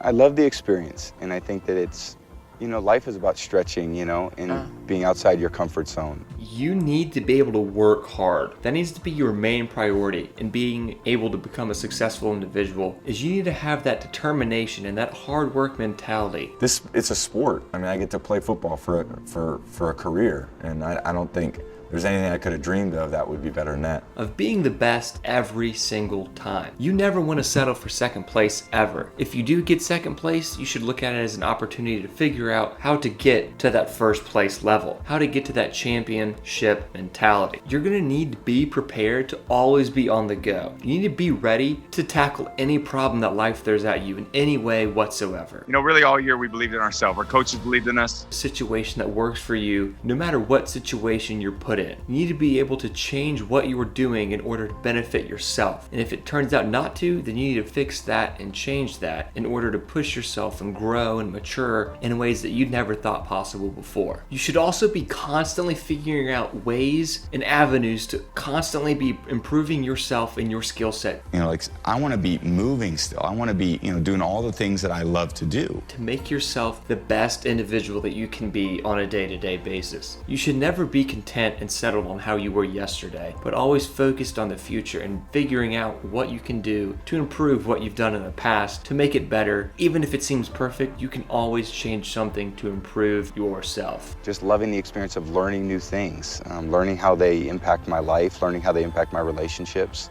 I love the experience, and I think that it's, life is about stretching, and being outside your comfort zone. You need to be able to work hard. That needs to be your main priority in being able to become a successful individual, is you need to have that determination and that hard work mentality. It's a sport. I mean, I get to play football for a career, and I don't think there's anything I could have dreamed of that would be better than that. Of being the best every single time. You never want to settle for second place ever. If you do get second place, you should look at it as an opportunity to figure out how to get to that first place level, how to get to that championship mentality. You're going to need to be prepared to always be on the go. You need to be ready to tackle any problem that life throws at you in any way whatsoever. Really all year we believed in ourselves. Our coaches believed in us. A situation that works for you, no matter what situation you're put in. You need to be able to change what you are doing in order to benefit yourself. And if it turns out not to, then you need to fix that and change that in order to push yourself and grow and mature in ways that you'd never thought possible before. You should also be constantly figuring out ways and avenues to constantly be improving yourself and your skill set. I want to be moving still. I want to be, doing all the things that I love to do. To make yourself the best individual that you can be on a day-to-day basis. You should never be content and settled on how you were yesterday, but always focused on the future and figuring out what you can do to improve what you've done in the past to make it better. Even if it seems perfect, you can always change something to improve yourself. Just loving the experience of learning new things, learning how they impact my life, learning how they impact my relationships.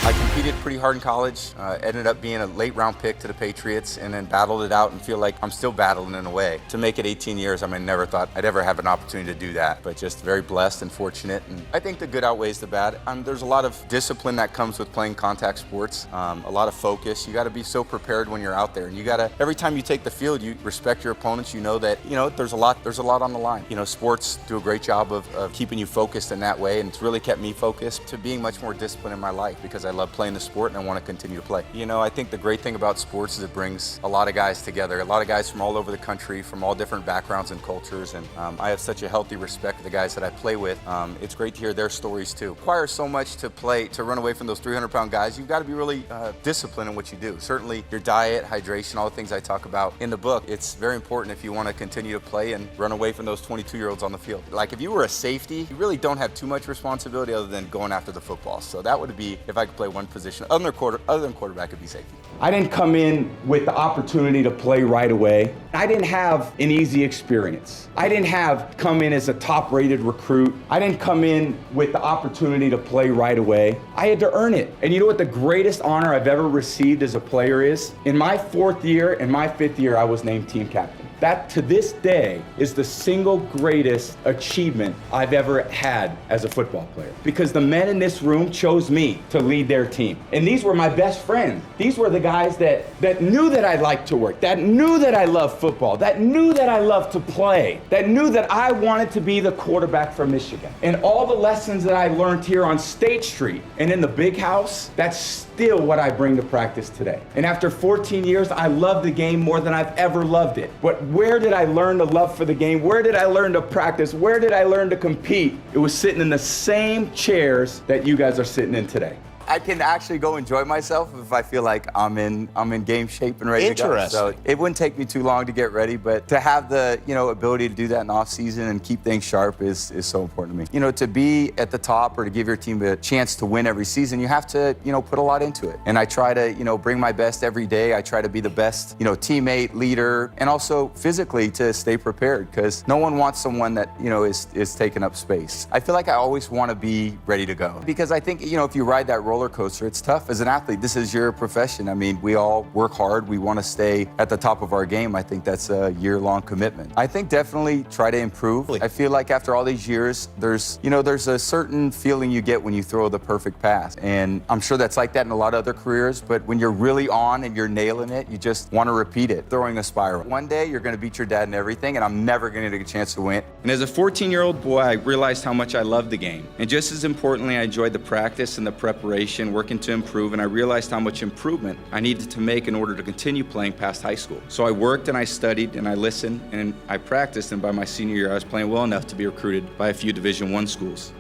I competed pretty hard in college, ended up being a late round pick to the Patriots, and then battled it out and feel like I'm still battling in a way. To make it 18 years, I never thought I'd ever have an opportunity to do that, but just very blessed and fortunate. And I think the good outweighs the bad. There's a lot of discipline that comes with playing contact sports, a lot of focus. You gotta be so prepared when you're out there, and you gotta, every time you take the field, you respect your opponents. You know that, there's a lot on the line. Sports do a great job of keeping you focused in that way, and it's really kept me focused to being much more disciplined in my life because I love playing the sport and I want to continue to play. I think the great thing about sports is it brings a lot of guys together, a lot of guys from all over the country, from all different backgrounds and cultures, and I have such a healthy respect for the guys that I play with. It's great to hear their stories too. It requires so much to run away from those 300-pound guys. You've got to be really disciplined in what you do. Certainly your diet, hydration, all the things I talk about in the book, it's very important if you want to continue to play and run away from those 22-year-olds on the field. Like if you were a safety, you really don't have too much responsibility other than going after the football. So that would be, if I could play one position, other than quarterback, could be safety. I didn't come in with the opportunity to play right away. I didn't have an easy experience. I didn't come in as a top-rated recruit. I didn't come in with the opportunity to play right away. I had to earn it. And you know what the greatest honor I've ever received as a player is? In my 4th year and my 5th year, I was named team captain. That, to this day, is the single greatest achievement I've ever had as a football player. Because the men in this room chose me to lead their team. And these were my best friends. These were the guys that knew that I liked to work, that knew that I loved football, that knew that I loved to play, that knew that I wanted to be the quarterback for Michigan. And all the lessons that I learned here on State Street and in the big house, that's still what I bring to practice today. And after 14 years, I love the game more than I've ever loved it. But where did I learn the love for the game? Where did I learn to practice? Where did I learn to compete? It was sitting in the same chairs that you guys are sitting in today. I can actually go enjoy myself if I feel like I'm in game shape and ready to go. So it wouldn't take me too long to get ready, but to have the ability to do that in off season and keep things sharp is so important to me. To be at the top or to give your team a chance to win every season, you have to put a lot into it. And I try to bring my best every day. I try to be the best teammate, leader, and also physically to stay prepared because no one wants someone that is taking up space. I feel like I always want to be ready to go because I think if you ride that roller coaster, it's tough as an athlete. This is your profession. We all work hard. We want to stay at the top of our game. I think that's a year-long commitment. I think definitely try to improve. I feel like after all these years, there's a certain feeling you get when you throw the perfect pass. And I'm sure that's like that in a lot of other careers, but when you're really on and you're nailing it, you just want to repeat it. Throwing a spiral. One day, you're going to beat your dad in everything, and I'm never going to get a chance to win. And as a 14-year-old boy, I realized how much I loved the game. And just as importantly, I enjoyed the practice and the preparation preparation, working to improve, and I realized how much improvement I needed to make in order to continue playing past high school. So I worked and I studied and I listened and I practiced, and by my senior year I was playing well enough to be recruited by a few Division I schools.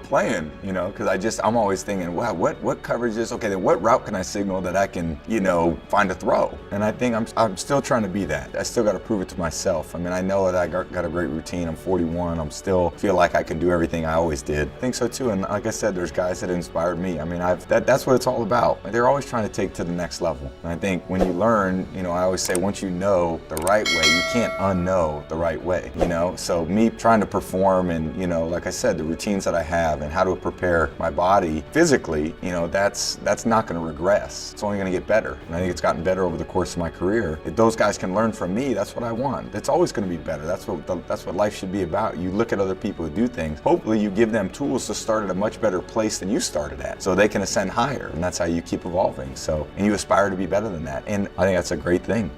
Playing, because I'm always thinking, wow, what coverage is, okay, then what route can I signal that I can, find a throw? And I think I'm still trying to be that. I still got to prove it to myself. I mean, I know that I got a great routine. I'm 41. I'm still feel like I can do everything I always did. I think so too. And like I said, there's guys that inspired me. I mean, that's what it's all about. They're always trying to take to the next level. And I think when you learn, I always say, once you know the right way, you can't unknow the right way, So me trying to perform and, like I said, the routines that I have and how to prepare my body physically, that's not going to regress. It's only going to get better. And I think it's gotten better over the course of my career. If those guys can learn from me, that's what I want. It's always going to be better. That's what life should be about. You look at other people who do things. Hopefully you give them tools to start at a much better place than you started at, so they can ascend higher. And that's how you keep evolving. And you aspire to be better than that. And I think that's a great thing.